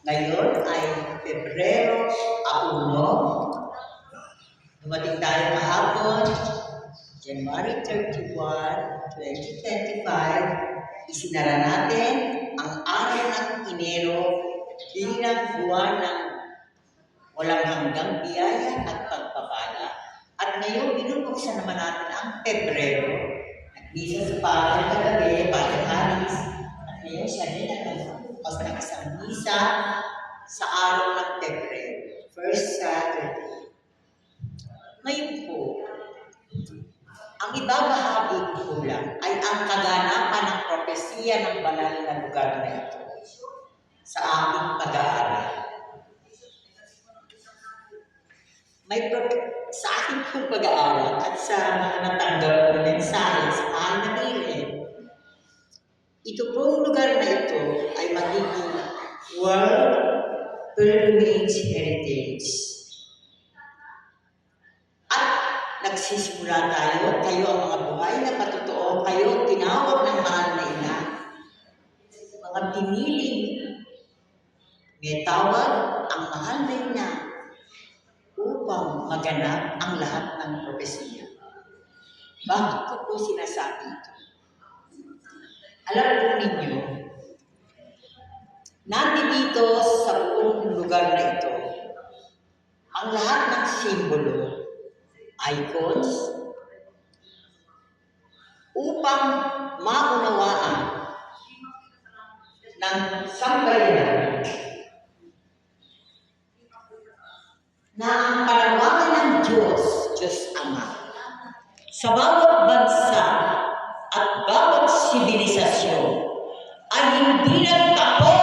Ngayon ay Pebrero 1. Dumating tayo kahapon, January 31, 2025. Isinara natin ang araw ng Enero bilang buwan ng walang hanggang biyaya at pagpapala. At ngayon, binubuksan naman natin ang Pebrero. Nag-isa sa Padre kagabi, Padre Haris. At ngayon siya din ang nagbukas ng isang misa sa araw ng Pebrero, first Saturday. Ngayon po, ang ibabahagi ko lang ay ang kaganapan ng propesiya ng banal na lugar na ito sa aking pag-aaral. Sa aking pong pag-aaral at sa mga natanggap ng mensahe sa mahal na Biblia, ito pong lugar na ito ay magiging World Pilgrimage Heritage. At nagsisimula tayo, kayo ang mga buhay na patotoo, kayo tinawag ng mahal na ina, mga piniling, may tawag ang mahal na ina upang maganap ang lahat ng propesiya. Bakit ko po sinasabi ito? Alam po ninyo, nandito sa buong lugar na ito, ang lahat ng simbolo, icons, upang maunawaan ng sambayanan na ang panawagan ng Diyos Ama, sa bawat bansa at bawat sibilisasyon ay hindi nagtapo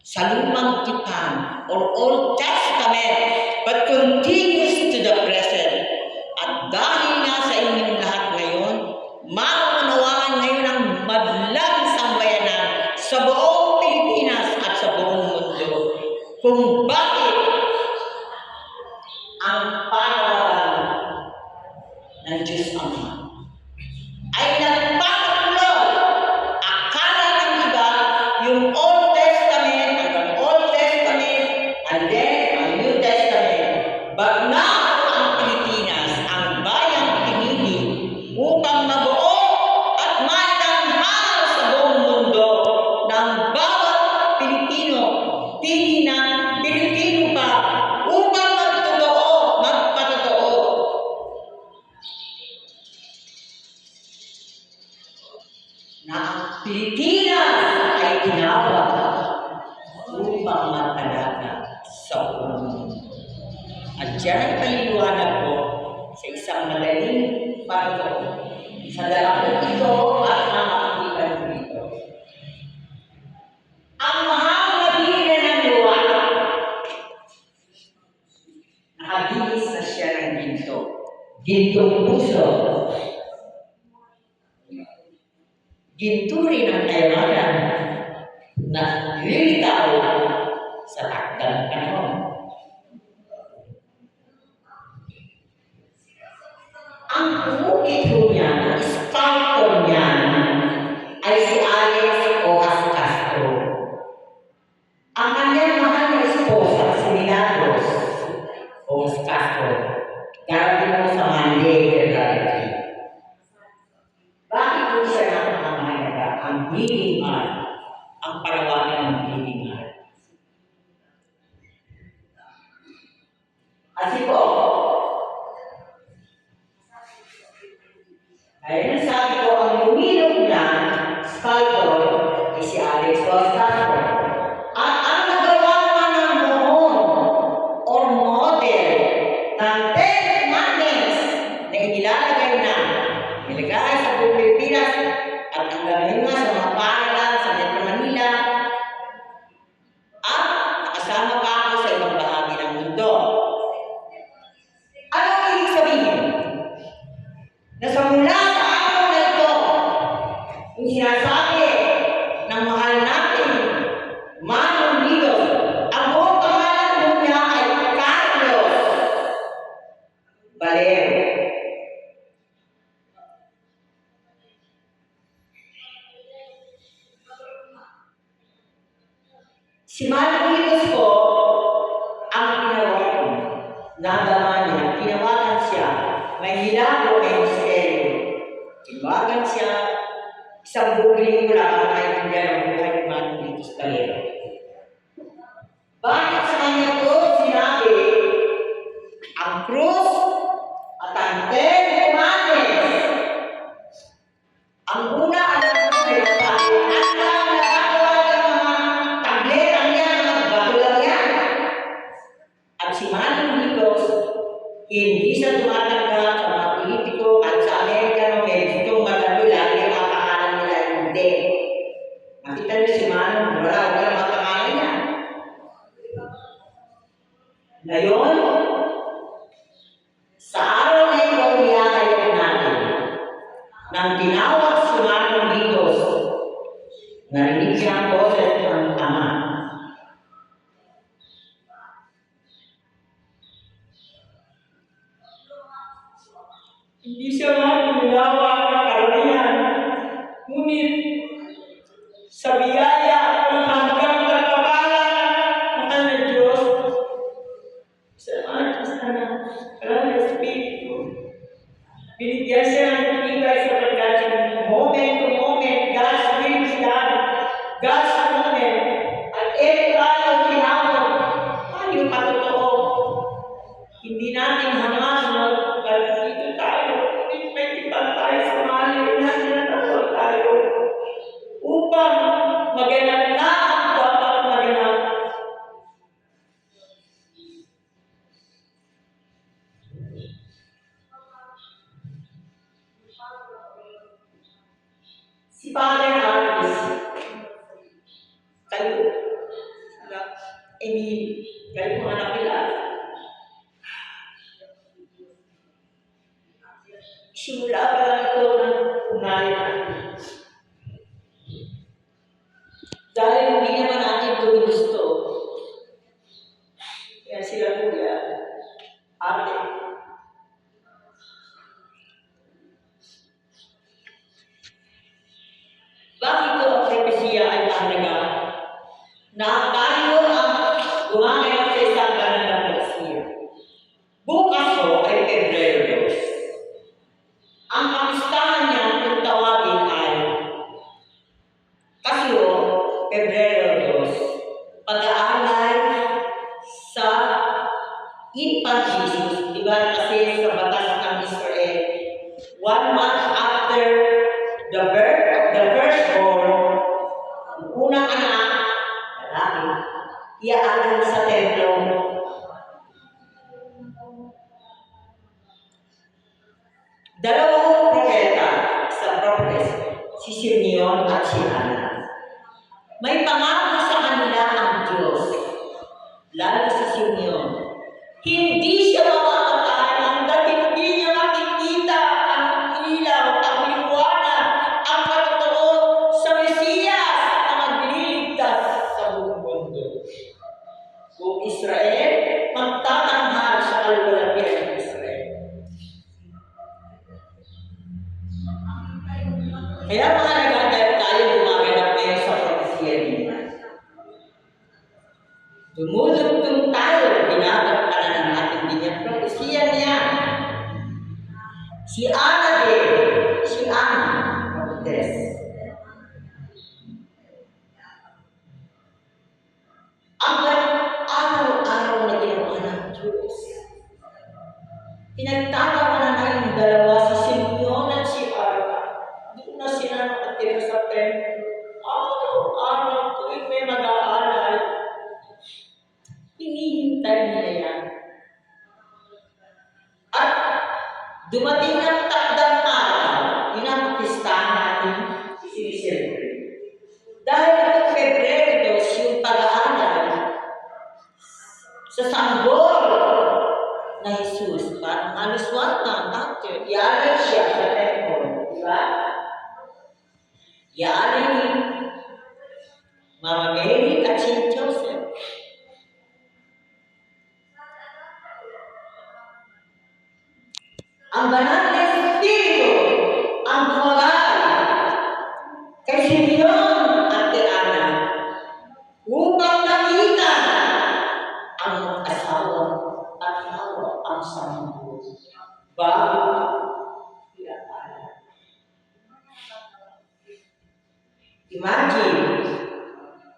sa Lumang Tipan or Old Testament, but continues to the present. At dahil nga sa inyong lahat ngayon, maunawaan ngayon ang madlang sambayanan sa buong Pilipinas at sa buong mundo kung bakit ang panawagan ng Diyos Ama ay nagpapatuloy. Akala ng iba, yung Old Testament, hanggang Old Testament, and then ang New Testament. But now, ang Pilipinas, ang bayang pinili upang mabuo at maitanghal sa buong mundo ng bawat Pilipino, pili ng Pilipino pa, upang magpatotoo. Na ang Pilipinas ay tinawag upang magpalaga sa buong mundo. At diyan ay paliliwanag ko sa isang madaling pagkakas sa dalawang ito at ang kapitan dito. Ang mahal na Biblia ng liwanag, nakabihis na siya ng ginto. Gintong puso. Ginto rin ang kailangan na lilitaw sa takdang panahon. Ang kumukit niya, sculptor niya, ay si Alex Ojas Castro. Ang kanyang mahal na esposa, si Milagros Ojas Castro, darating mo sa Monday, February. Bakit po siya napakamahalaga? Ang bleeding heart, ang parawanan ng bleeding heart. Kasi po, ayun ang sabi ko, ang lumilog na sculptor ay si Alex Ojas Castro. At ang nagawa naman ng noon or model ng 10 commandments na inilalagay na nilagay sa buong Pilipinas at ang gawin nga sa mga paaralan sa Metro Manila at nakasama pa ako sa ibang bahagi ng mundo. Ano ang ibig sabihin? Na sa mula sa araw na ito, yung sinasabi ng mahal natin Si Marcos po, ang tinawagan, nadama niya, tinawagan siya, may hilako, may misteryo. Tinawagan siya, isang bugling ko lang ang naiintindihan ng buhay ni Marcos Calero. Bakit sa kanya po sinabi, ang krus at ang Ten Commandments? Ang una, alam ko may babae, at lang nagagawa ng mga tabletang yan, mga bago lang yan. At si Manong Dicos, hindi siya tumatanggap sa mga politiko at sa Amerika no may gustong magalo lagi ang mga pangalan nila hindi. Nakita niyo si Manong, wala mga pangalan niya. Ngayon, sa araw na ito, iyakayag natin nang tinawag si Manong Dicos, narinig siya ang boses ng Ama. Hindi siya man ginawa ng karamihan, ngunit sa biyaya at hanggang pagkabalan ng Diyos, sa ng Espiritu, binigyan siya ng tibay sa pagkakasya, moment to moment, God's will be done, God's moment, at every tayo tinawag, tayo patotoo. Hindi natin hangaan dito tayo, hindi may tipag tayo sa mali natin na tayo upang maganap na ang dapat maganap. Si Father Harris, kayo, kayo mga nakilala. Simula pa lang ito ng unahin natin. Dahil hindi naman natin ito gusto. Kaya sila kuya, ate. Bakit ito ang propesya ay mahalaga? Na tayo ang gumaganap sa isang ganang na propesya. Bukas po ay Pebrero 2. Ang kamistahan niya kung tawagin ay Kasyo, Pebrero 2, pag-aalay sa infant Jesus, di ba kasi sa batas ng Israel, 1 month after the birth of the firstborn, ang unang anak, lalaki, iaalay sa templo. Dalawang propeta sa prophet, si Simeon at si Ana. May pangako sa kanila ang Diyos, lalo si Simeon. Hindi siya mamamatay hanggang hindi niya makikita ang ilaw, ang liwanag, ang patotoo sa Mesiyas na magliligtas sa buong mundo. Kung Israel, magtatanghal sa kaluwalhatian ng Israel. Kaya mga nagkakaya tayo gumaganap ngayon sa propesya niya. Dumudugtong tayo, binabagpanan natin din yung propesya niya. Si Ana din, si Ana, Cortez. Ang araw-araw na ginawa ng Diyos. Pinagtatawanan na yung dalawa, si Simeon at si Ana. Doon na sila nakatira sa templo. Araw-araw tuwing may mag-aalay. Hinihintay nila yan. At dumating ng takdang araw, yun ang pistahan natin siniselebrate. Dahil ito Pebrero 2, yung pag-aalay sa sanggol na Jesus, parang halos 1 month after, iaalay siya sa temple. Diba? Iaalay ni Mama Mary at si Joseph. Ang banal na Espiritu ang gumagay kay Simeon at kay Ana upang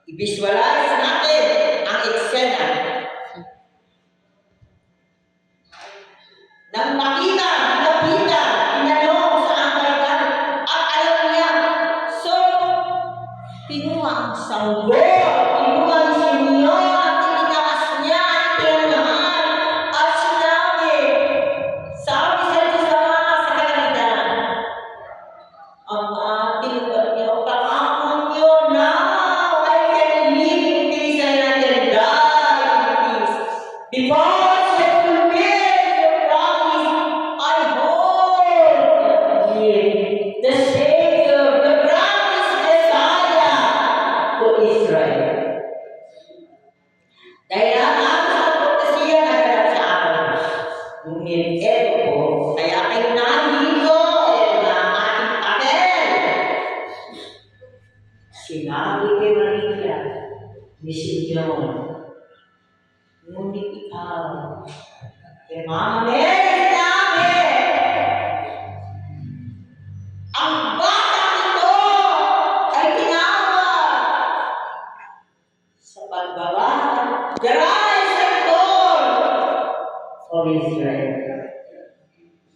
I-visualize natin ang eksena. Nang makita, tinanong sa angkan, at alam niya, so, pinuha ang sanggol, pinuha ang sinyo, at itinaas niya, itinanaan, at sabi sa Diyos Ama sa kalangitan, ang ating niyo, pangakong niyo, now I can live in peace and I can die in peace. Because you fulfill your promise, I hold the Savior, the promised Messiah to Israel. Dahil ang propesya na ganap sa akin, ngunit eto po, kaya kayo nandito, eto na ang ating papel. Sinabi kay Maria, ni Simeon, ngunit ikaw, kay Mama Mary, sinabi, ang batang ito ay tinawag sa pagbaba, the rise and fall of Israel.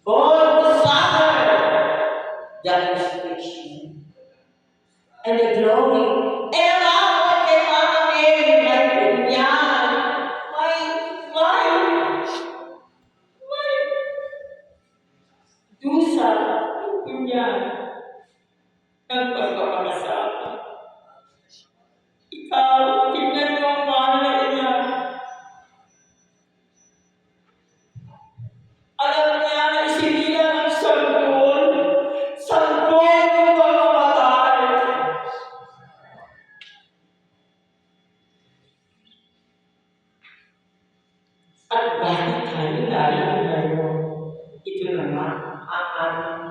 Born to suffer the crucifixion and the glory. And ako kay Mama Mary, may punyan, may dusa, punyan, ng pagpapakasama. Ikaw, tingnan mo ang mahal na ina. Alam niya na isinilang ang sanggol ng pamamatay. At bakit tayo narito ngayon? Ito naman ang ating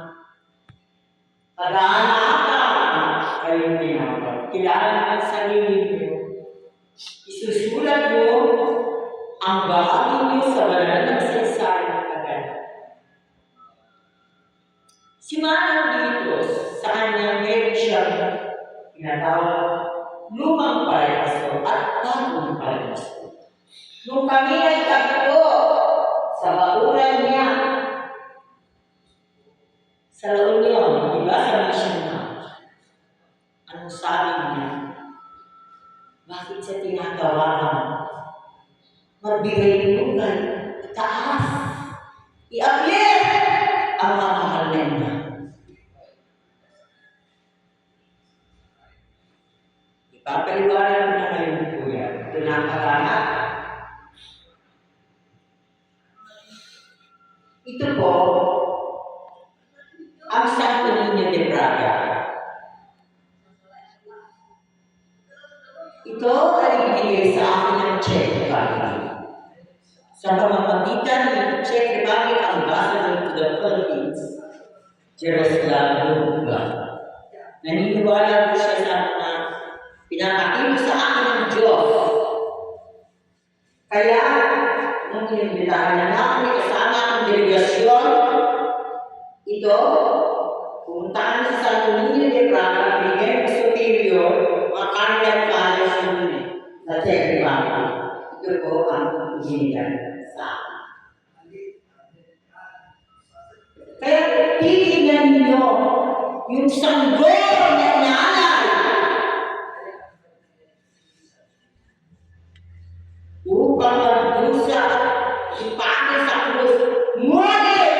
pag-aanakan kayong tinawag. Kilala ang sarili niyo. Isusulat niyo ang bahagi niyo sa banal na kasaysayan ng kaganap. Si Manang dito, sa kanyang meron siyang tinatawag lumang parehasyo at bagong parehasyo. Nung kami nagtagpo sa bakuran niya, sa La Union, di ba, sa mission na, anong sabi niya? Bakit siya tinatawagan? Magbigay lugan, taas, i-uplift ang mga mahal niya. Ipapaliwanag na ngayon po yan. Ito na ang kalahat. Ito po, ang Santo Niño de Braga. Ito ay ibigay sa akin ng Czech Republic. Sa pamamagitan ng Czech Republic Ambassador to the Philippines, Jaroslav Luga. Naniniwala ko siya sa mga pinapakilo sa akin ng Diyos. Kaya, nung inimbitahan na namin kasama ang delegasyon, ito, pumuntahan sa Santo Niño de Braga, bigyan ng superior, mga Carmelite Fathers yun sa Czech Republic. Ito po ang binigyan sa akin. Kaya titignan niyo yung sanggol na inaalay upang magdusa, ipake sa krus. Ngunit,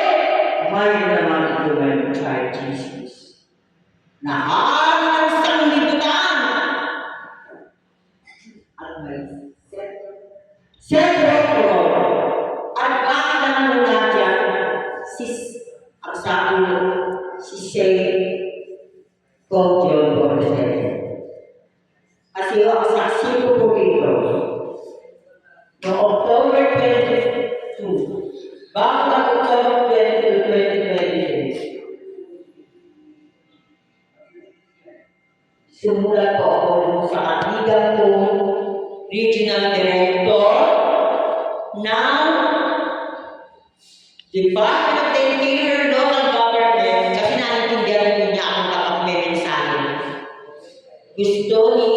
may naman ito ng child Jesus na hari ng sanglibutan at may sentro at bakit naman natin ang sabi si Saint Pope John Paul II. Kasi ang saksi ko po dito noong October 22, bago ang October 22, 2026, sumulat po ako sa katigan kong regional director ng Department of the Interior Local Government, kasi naintindihan niya akong kapag-mensahe. Gusto ni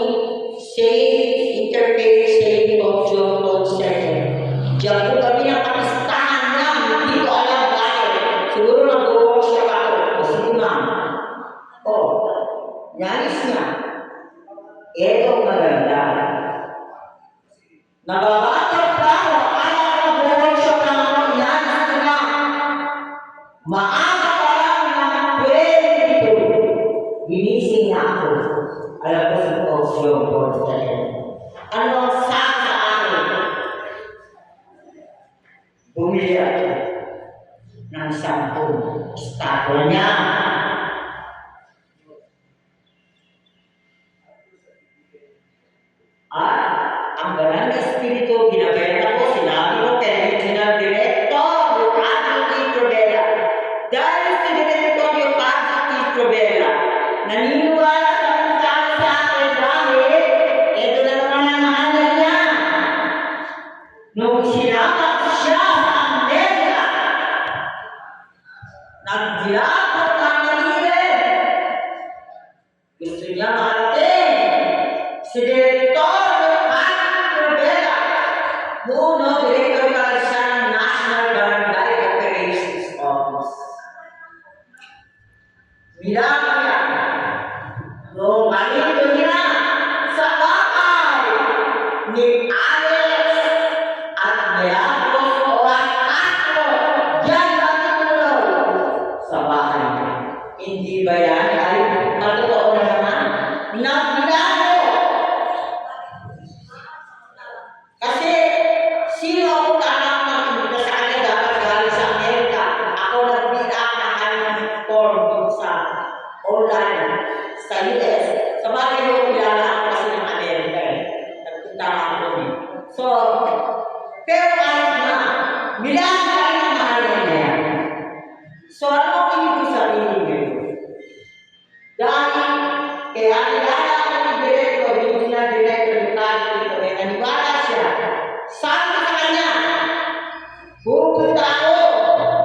Safe Interfaith Safe Conjure Concert. Diyan po kami ang kapistahan lang, hindi ko alam bakit. Siguro nag-workshop ako. O sige ma'am. O, nais niya. Ito maganda. Nababatag pa ako, kaya nag-workshop lang ako, nais niya. Maaga pa lang ng 22. Ginising na ako. Alam ko sa Conjure Concert. Ano ang sa akin? Bumili ako ng 10 estatwa niya. At ang banal na espiritu, ginagaya ko, sinabi ko kay Regional Director, Leocadio T. Trobela. Dahil si Director Leocadio T. Trobela, naniniwala sa mensahe sa akin dahil ito na naman ang mahal niya. Nung sinabak siya sa Amerika, nagbilabot ng Manila. Gusto niya marating si Director Leocadio Trobela, muno Director ka siya ng National Barangay Operations Office. Bilangin niya, nung malito niya sa bahay ni Alex at Milagros Oras Castro, diyan natutulog sa bahay niya. Hindi ba yan ay matotoo na naman? Nagbilado! Kasi sino ako tanang magpunta sa akin dapat galing sa Amerika? Ako nagbila ng kanyang form dun sa online sa US. Sa bagay ko kilala ako kasi ng Amerika eh. Nagpunta ako dun eh. So, pero kahit na, bilang ka rin ang mahal niya. So, ano ang ibig sabihin niyo? Dahil, kaya kilala ako ng Director, Regional Director, Leocadio T. Trobela, naniwala siya. Sabi sa kanya, pupunta ako,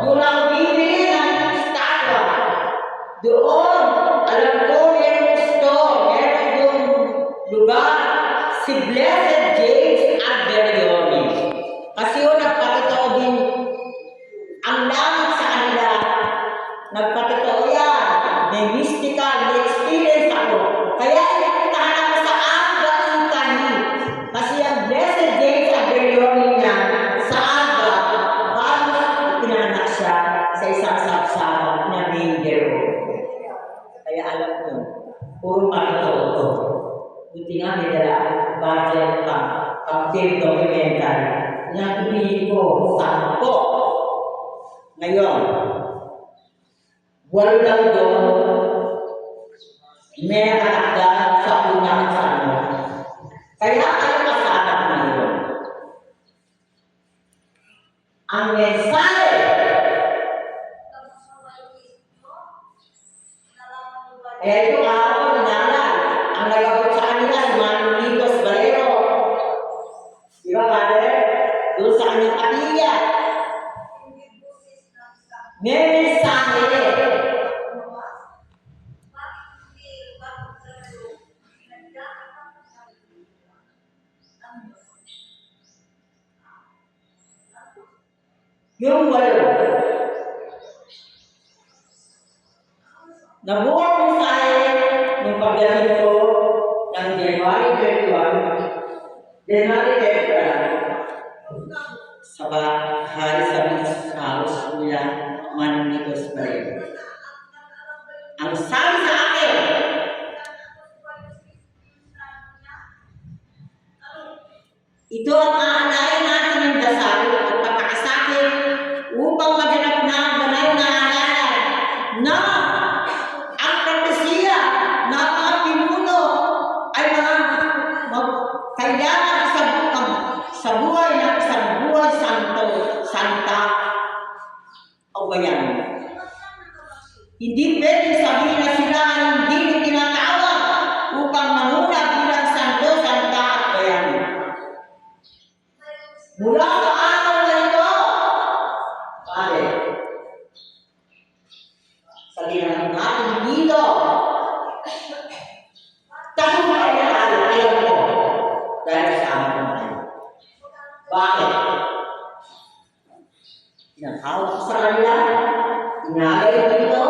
doon ako bibili ng estatwa. Doon, alam ko, meron store, meron yung lugar, si Blessed James Alberione. Kasi yun, nagpakitao din ang langit sa kanila. Nagpakitao yan. May mystical, may experience ako. Kaya ipuntahan ako sa Aga Italy. Kasi ang Blessed James Alberione niya, sa Aga, parang pinanganak siya sa isang sapsapa na manger. Kaya alam ko, puro pakitao ito. Buti nga may dala budget pang-film documentary. Napipili ko, 10. Ngayon, wala lang doon, may nakakda sa unang sana. Kaya ay kasama ngayon. Ang mensahe, ito ako, nangalan, ang nagabot sa kanila, si Manong Litos Valero. Di ba, Father? Doon sa kanyang kapilya. May mensahe. Yung 8. Nabuhat mo sa akin nung pagdating ko ng January 31, sa bahay sa business house nila Manong Litos Valero. Ang sabi sa akin, ito ang aanayin natin ng dasal at pagkakasakit upang maganap na ang banal na alaala na ang propesiya na mga pinuno ay mga kailangan sa buhay ng isang buhay santa o bayan. Hindi pwede sabihin na sila ay hindi tinatawag upang manguna bilang santo, santa at bayan. Mula sa araw na ito, pare, sabihin natin dito, tagumpay na alam ko. Bakit? Pinaghawa ko sa kanila, inalay ko ito,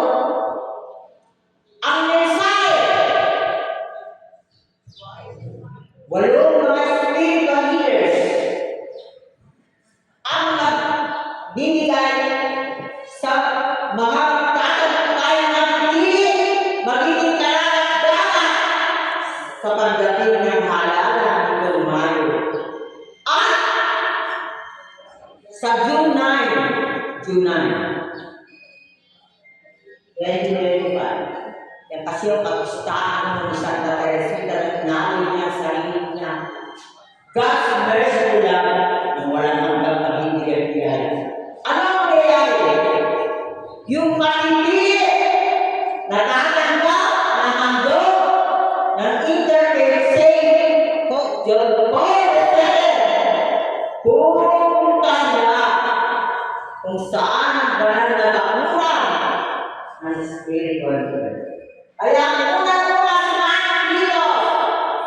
ang mensahe. Walong mga spiritual leaders ang nagbibigay sa mga tatatay na hindi magiging karagdagan sa pagdating ng halalan ng Mayo. At sa June 9, 2025, yan kasi yung kagustahan ng isang Teresita at namin niya sa sarili niya. God's mercy lang na walang hanggang pag-ibigay. Ano ang nangyayari? Yung matindi na tatanggap ng handog ng interfaith saying, John Paul pupunta niya kung saan ang banal na bakuran ng spiritual world. Kaya una-una sumahan dito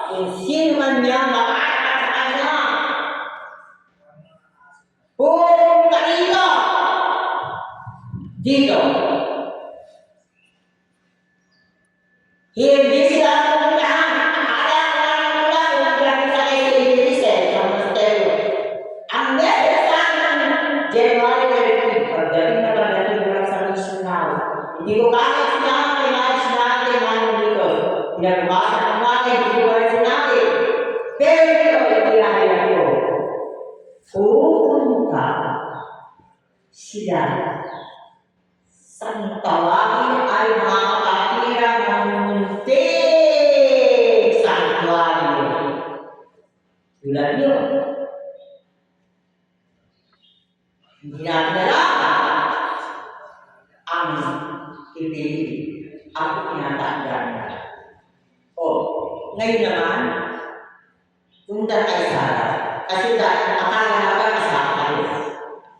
kung sino man niya makakita sa kanya. Pupunta dito. Hindi sila pupuntahan. Pupuntahan sa sa monasteryo. Ang message sa akin, January 13, pagdating mo lang sa missional. Hindi ko kaya sinabi, pinagbasan ang mga hindi ko kaya sinabi. Pero ito, itinahaya ko. Pupunta sila sa tawagin ay mga kapatiran ng munting sanctuary. Tulad yun. Hindi natin alam ang ipili ang tinatandaan na. Ngayon naman, punta tayo sa kasi dahil akala naman sa akin.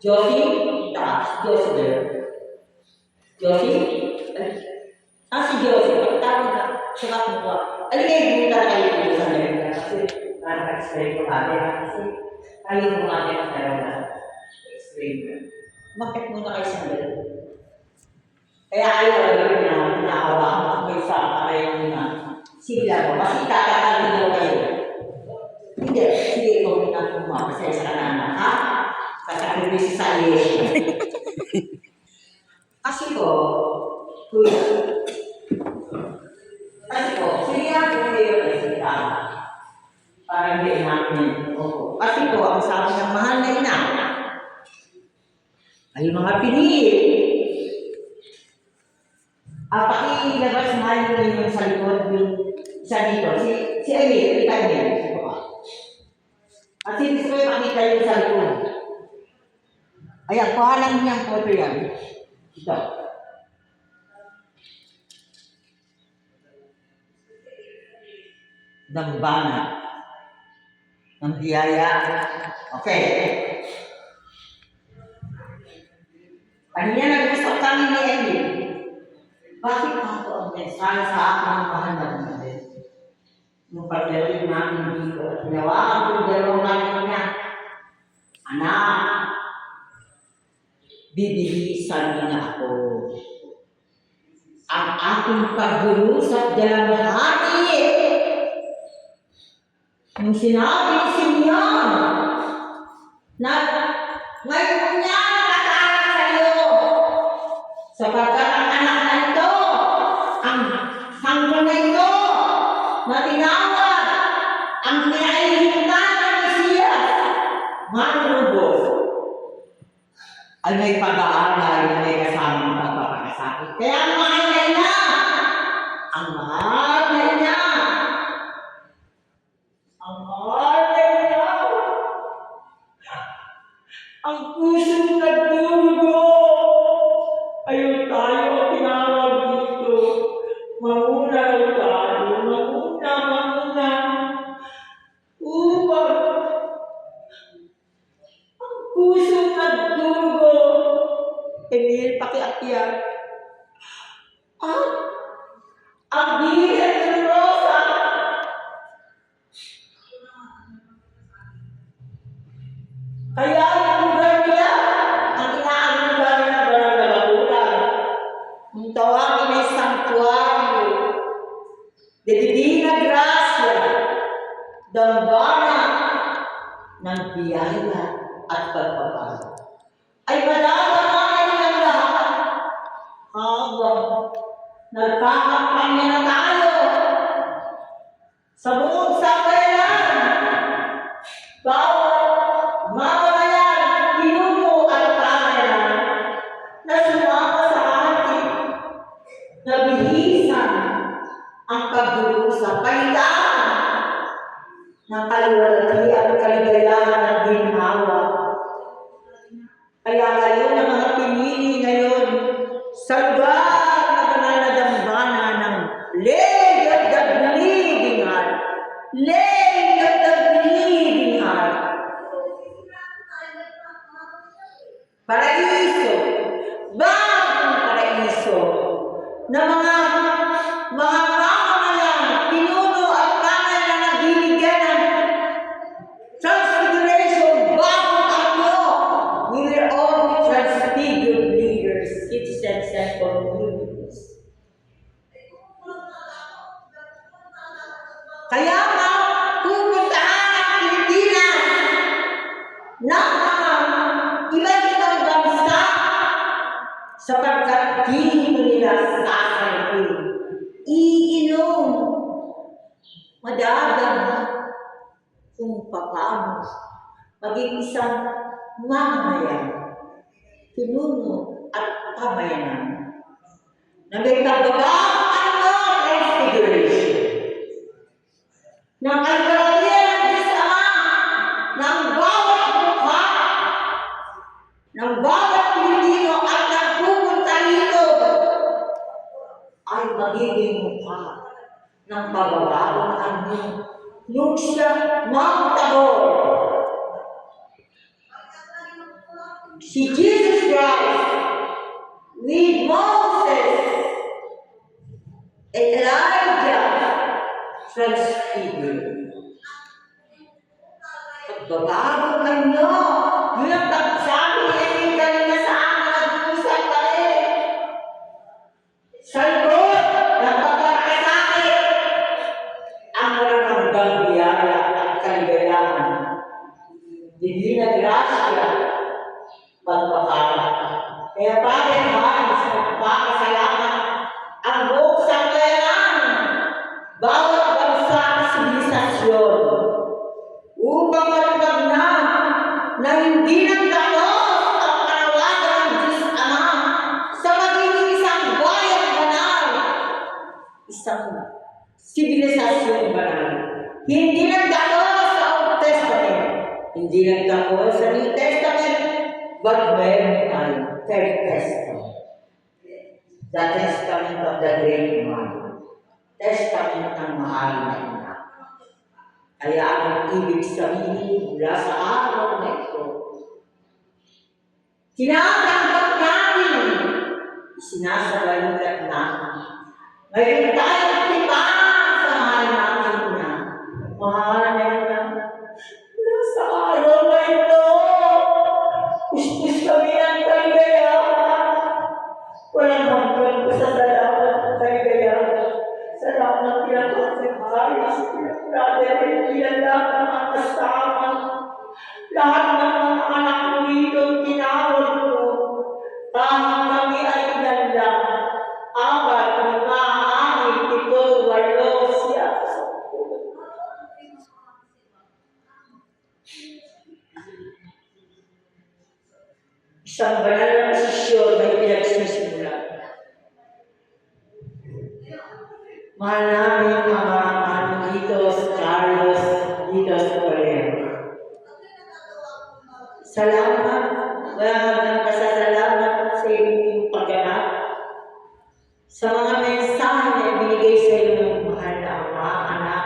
Josie, taas, Josie there. Josie? Si Josie, pagtawag na, siya mo ba? Aligay, punta tayo dito sa Amerika kasi explain ko kami kasi tayo mo kami ang na explain ko. Bakit muna kayo sa Amerika? Kaya ayaw gawin na pinakawa kayo sa kayo na sila mo, kasi tatakalin mo kayo. Hindi, sige ikaw na puma, kasi sa kanana, ha? Kasakripisyo sa iyo. Kasi po, sige ako kayo kasi para hindi namin. Kasi po, ang sabi ng mahal na ina, ay mga pinili. Pakilabas mahal ko yung sa likod, yung isa dito, si Emil, kita niya. At gusto ko yung makita yung sa likod. Ayan, kuhalan niya ang photo yan. Ito. Dambana. Ng biyaya. Okay. Kanina nag-usap kami ni Emil. Bakit ako ang mensahe sa akin ang mahal na natin? Nung pagdating namin dito at tinawagan ko yung dalawang anak niya. Anak, bibilisan niya na ako. Ang aking pagbulusat dalamhati. Nung sinabi ni Simeon na ngayon niya nakakaanak sa iyo sapagkat ang anak na ito, ang sanggol na ito, na tinawag ang pinaihintan ng Mesiyas, manunubos, ay may pag-aalay na may kasamang pagpapakasakit. Kaya ang mahal na ina, ang mahal na ina, ang mahal na ina, ang pusong nagdurugo, ayun tayo tinawag dito. Mauna tayo, mauna. Upang ang pusong nagdurugo, Emil, pakiakyat. At ang Birhen ng Rosa, Kaya yung lugar nila, ang inaanugan na Barangay. Ang tawagin ay Santuario de Divina Gracia, dambana ng biyaya at pagpapala. Ay madadamayan ng lahat habang nagkakampanya na tayo sa buong sambayanan. Bawat mamamayan, pinuno at pamayanan na sumama sa atin na bihisan ang pagdurusa, palitan ng kaluwalhati at kaligayahan ng ginhawa. Kaya kayo na mga pinili ngayon sa lugar na banal na dambana ng Lady of the Bleeding Heart. Lady of the Bleeding Heart. Paraiso. Bagong paraiso na mga mamamayan, pinuno at pamayanan na binigyan ng transfiguration, bagong anyo. We will all be transfigured leaders, citizens, and communities. Kaya nga, pupuntahan ang Pilipinas ng mga iba't-ibang bansa sapagkat dito nila sasayahin, iinom, madadama kung paano maging isang mamamayan, pinuno at pamayanan na may kababaang transfiguration ng kalkalatian ng Diyos Ama ng bawat mukha ng bawat Pilipino at nagpupunta rito ay magiging mukha ng pababawang anyo nung siya Mount Tabor. Si Jesus Christ with Moses and Elijah transfigured. Pagbabawang anyo, yun ang pagsabi niya kanina sa akin, nag-usap kami. Sa likod ng pagkakasakit, ang maramang biyaya at kaligayahan. Divina Gracia, pagpapala. Kaya Padre Hans, nagpapasalamat ang buong sambayanan, bawat bansa at sibilisasyon, upang matupad na hindi nagdalos ang panawagan ng Diyos Ama sa magiging isang bayan banal, isang sibilisasyon banal. Hindi nagdalos sa Old Testament, hindi nagdalos sa New Testament, but meron tayo, Third Testament. The Testament of the Great Mother. Testament ng mahal na ina. Kaya ang ibig sabihin mula sa araw na ito, tinatanggap natin, isinasabalikat natin. Ngayon tayo tipan sa mahal natin na. Mahal na ina, mula sa araw na ito, puspos kami ng kaligayahan. Walang hanggang sa salamat ng kaligayahan. Salamat pinagkakasipay, brother, ilan lahat ng mga kasama, lahat ng mga anak ko dito, tinawag ko, kahit kami ay ilan lang, 4, 5, 6, 7, 8, 10. Isang banal na posisyon may pinagsisimulan. Mahal namin ang mga dito sa Carlos, dito sa Korea. Salamat. Wala hanggang pasasalamat sa inyong pagganap. Sa mga mensahe na ibinigay sa iyo ng mahal na Ama, Anak,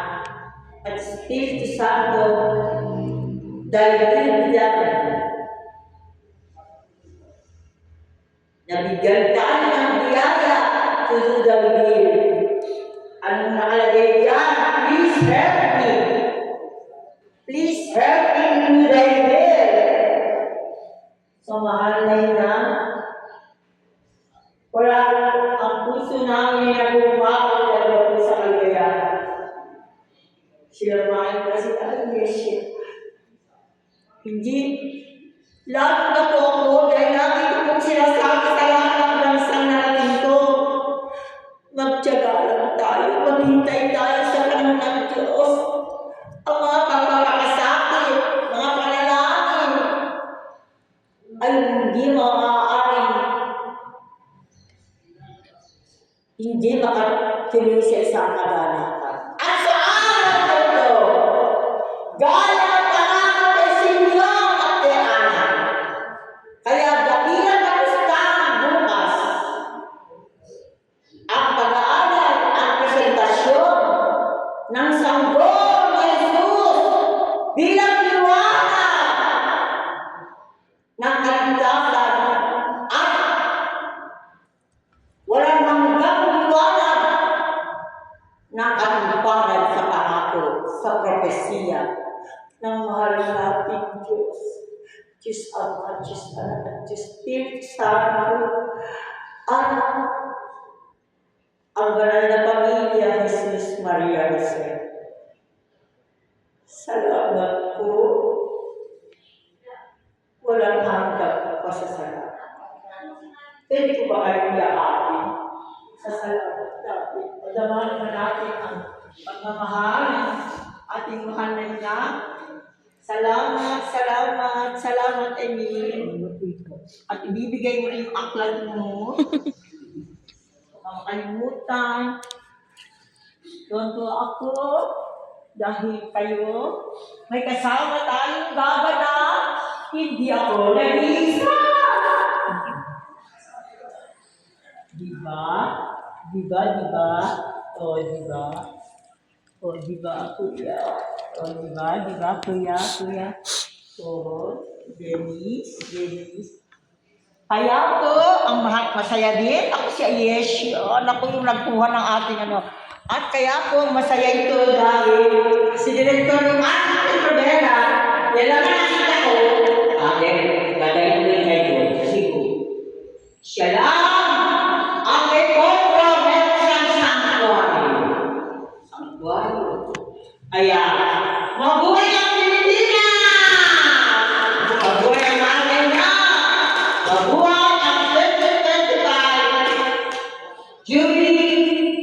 at Espiritu Santo, dahil pinagbilang nabigyan tayo ng biyaya to do the will. Anong nakalagay dyan? Please help me. Please help me do thy will. Hindi. Lalo na po ako dahil lagi ko pong sinasabi sa lahat ng bansang natin ko. Magtiyaga lang tayo, maghintay tayo sa tanong ng Diyos. Ang mga pagpapakasakit, mga panalangin, ay hindi makatuloy sa isang kaganapan. At sa araw na ito, gaya ng pangako kay Simeon at kay Ana. Kaya dakilan na pustahan bukas ang pag-aaral at presentasyon ng sanggol ni Jesus bilang liwanag ng kaligtasan at walang hanggang liwanag ng katipangan sa pangako, sa propesiya ng mahal nating Diyos. Diyos Ama, Diyos Anak, at Diyos Espiritu Santo, at ang banal na pamilya, Jesus, Maria, Jose. Salamat po. Walang hanggang pasasalamat. Pwede ko ba kayo yakapin sa salamat natin? Madamahan naman natin ang pagmamahal ng ating mahal na ina. Salamat, salamat, salamat, Emil. At ibibigay mo rin yung aklan mo. Huwag kang makalimutan. Tuwan-tuwa ako dahil kayo may kasama tayong gaganap. Hindi ako nag-iisa. Diba? Diba, diba? O, diba? O, diba, kuya? O, diba, diba, kuya, kuya? O, Dennis. Kaya po, ang masaya din. Ako si Ayesh. Ako yung nagkuha ng ating ano. At kaya po, masaya ito dahil si Director ng ating Prodera, yan lang nakita ko. Gagawin ko yung ngayon. Kasi po, siya lang ang may controversial sanctuary. Sanctuary. Kaya, mabuhay ang Pilipinas! Mabuhay ang Manila! Mabuhay ang 2025 Jubilee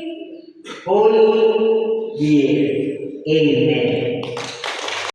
Holy Year. Amen.